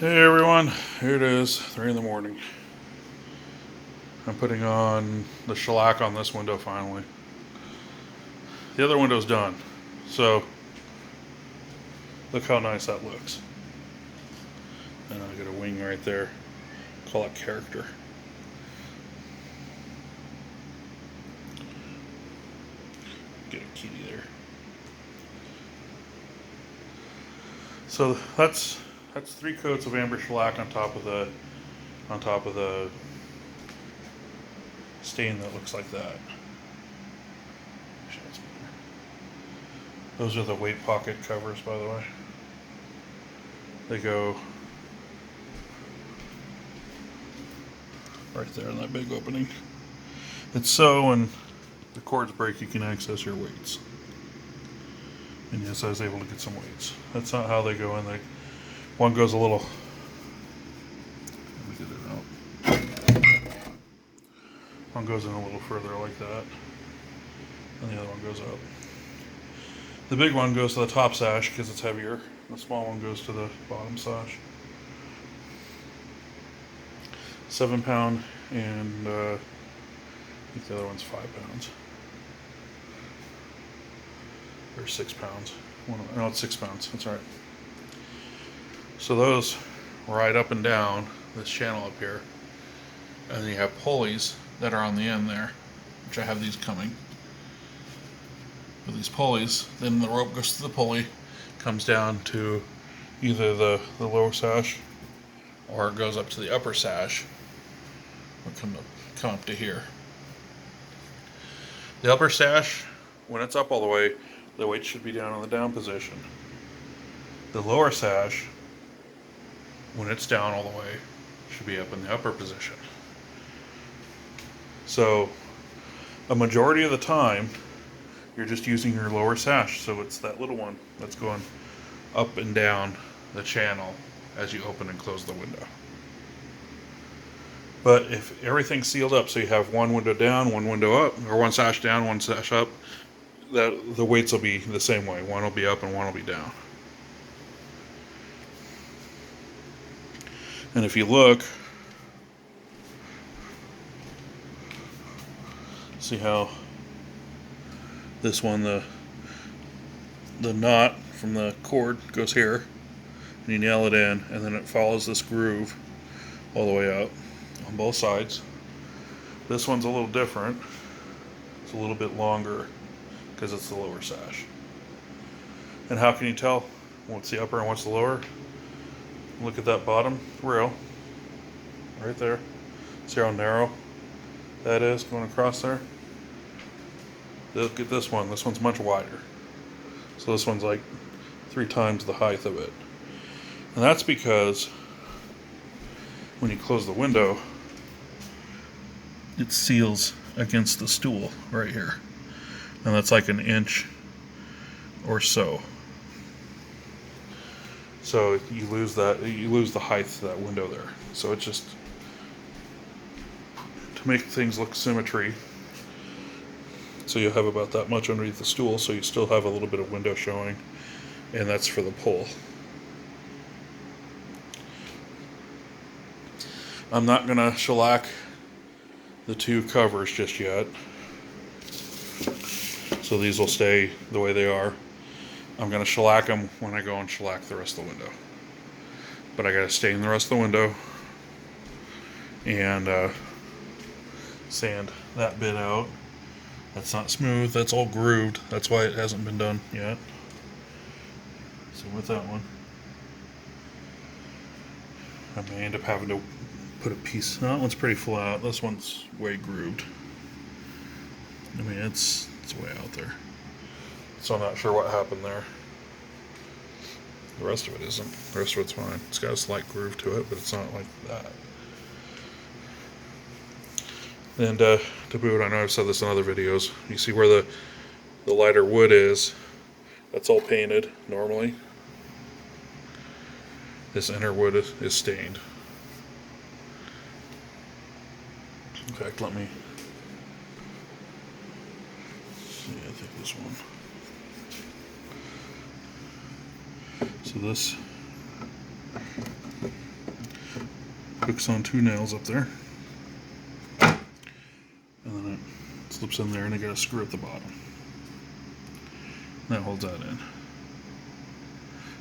Hey everyone, here it is, 3 in the morning. I'm putting on the shellac on this window finally. The other window's done, so look how nice that looks. And I got a wing right there, call it character. Get a kitty there. So that's 3 coats of amber shellac on top of the stain that looks like that. Those are the weight pocket covers, by the way. They go right there in that big opening. It's so when the cords break, you can access your weights. And yes, I was able to get some weights. That's not how they go in. One goes a little. Let me get it out. One goes in a little further like that, and the other one goes up. The big one goes to the top sash because it's heavier. The small one goes to the bottom sash. 7 pound, and I think the other one's 5 pounds. Or 6 pounds. No, it's 6 pounds. That's right. So those ride up and down this channel up here. And then you have pulleys that are on the end there, which I have these coming. With these pulleys, then the rope goes to the pulley, comes down to either the lower sash, or it goes up to the upper sash, or come up to here. The upper sash, when it's up all the way, the weight should be down in the down position. The lower sash, when it's down all the way, should be up in the upper position. So, a majority of the time, you're just using your lower sash, so it's that little one that's going up and down the channel as you open and close the window. But if everything's sealed up, so you have one window down, one window up, or one sash down, one sash up, that the weights will be the same way. One will be up and one will be down. And if you look, see how this one, the knot from the cord goes here, and you nail it in, and then it follows this groove all the way up on both sides. This one's a little different. It's a little bit longer because it's the lower sash. And how can you tell what's the upper and what's the lower? Look at that bottom rail right there. See how narrow that is going across there? Look at this one. This one's much wider. So this one's like 3 times the height of it. And that's because when you close the window, it seals against the stool right here. And that's like an inch or so. So you lose the height of that window there. So it's just to make things look symmetry. So you'll have about that much underneath the stool, so you still have a little bit of window showing, and that's for the pull. I'm not going to shellac the 2 covers just yet, so these will stay the way they are. I'm going to shellac them when I go and shellac the rest of the window. But I got to stain the rest of the window and sand that bit out. That's not smooth, that's all grooved. That's why it hasn't been done yet. So with that one, I may end up having to put a piece. That one's pretty flat. This one's way grooved. I mean, it's way out there. So I'm not sure what happened there. The rest of it isn't. The rest of it's fine. It's got a slight groove to it, but it's not like that. And to boot, I know I've said this in other videos, you see where the lighter wood is, that's all painted normally. This inner wood is stained. In fact, let me see, I think this one. So hooks on 2 nails up there. And then it slips in there and I got a screw at the bottom. That holds that in.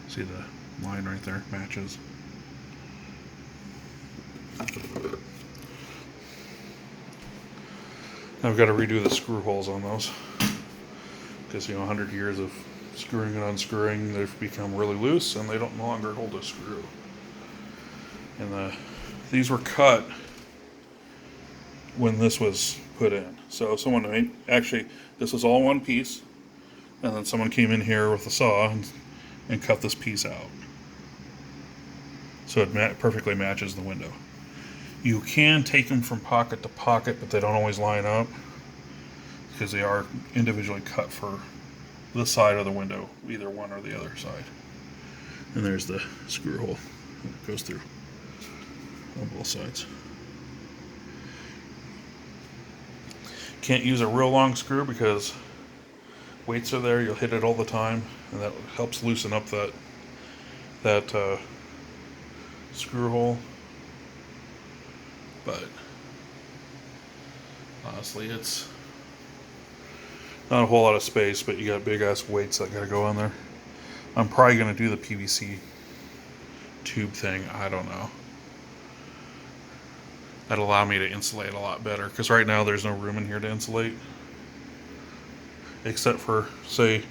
See the line right there? Matches. I've got to redo the screw holes on those. Because, 100 years of screwing and unscrewing, they've become really loose and they don't no longer hold a screw. And these were cut when this was put in. So someone made, actually, this was all one piece, and then someone came in here with a saw and cut this piece out. So it perfectly matches the window. You can take them from pocket to pocket, but they don't always line up because they are individually cut for the side of the window, either one or the other side. And there's the screw hole that goes through on both sides. Can't use a real long screw because weights are there, you'll hit it all the time, and that helps loosen up that screw hole. But honestly, it's not a whole lot of space, but you got big ass weights that gotta go on there. I'm probably gonna do the PVC tube thing, I don't know. That'll allow me to insulate a lot better, because right now there's no room in here to insulate, except for, say,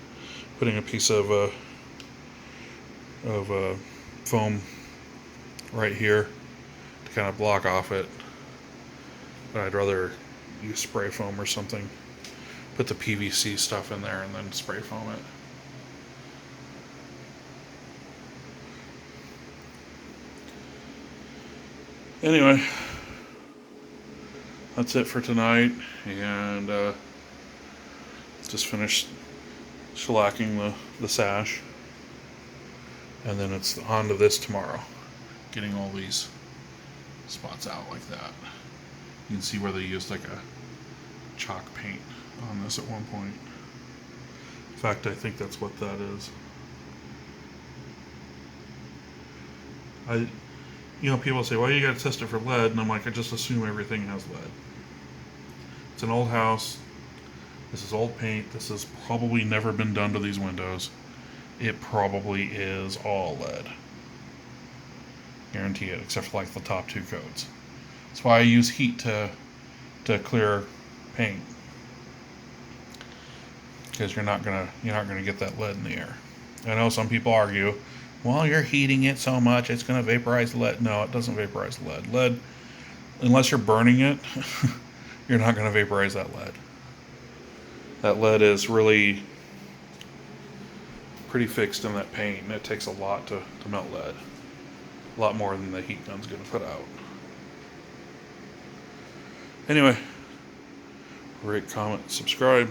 putting a piece of foam right here to kind of block off it. But I'd rather use spray foam or something. Put the PVC stuff in there and then spray foam it. Anyway, that's it for tonight, and just finished shellacking the sash, and then it's on to this tomorrow, getting all these spots out like that. You can see where they used like a chalk paint on this at one point. In fact, I think that's what that is. People say, well, you gotta test it for lead, and I'm like, I just assume everything has lead. It's an old house. This is old paint. This has probably never been done to these windows. It probably is all lead. Guarantee it, except for like the top 2 coats. That's why I use heat to clear paint, because you're not gonna get that lead in the air. I know some people argue, well, you're heating it so much it's gonna vaporize lead. No, it doesn't vaporize lead. Lead, unless you're burning it, you're not gonna vaporize that lead. That lead is really pretty fixed in that paint, and it takes a lot to melt lead. A lot more than the heat gun's gonna put out. Anyway, rate, comment, subscribe.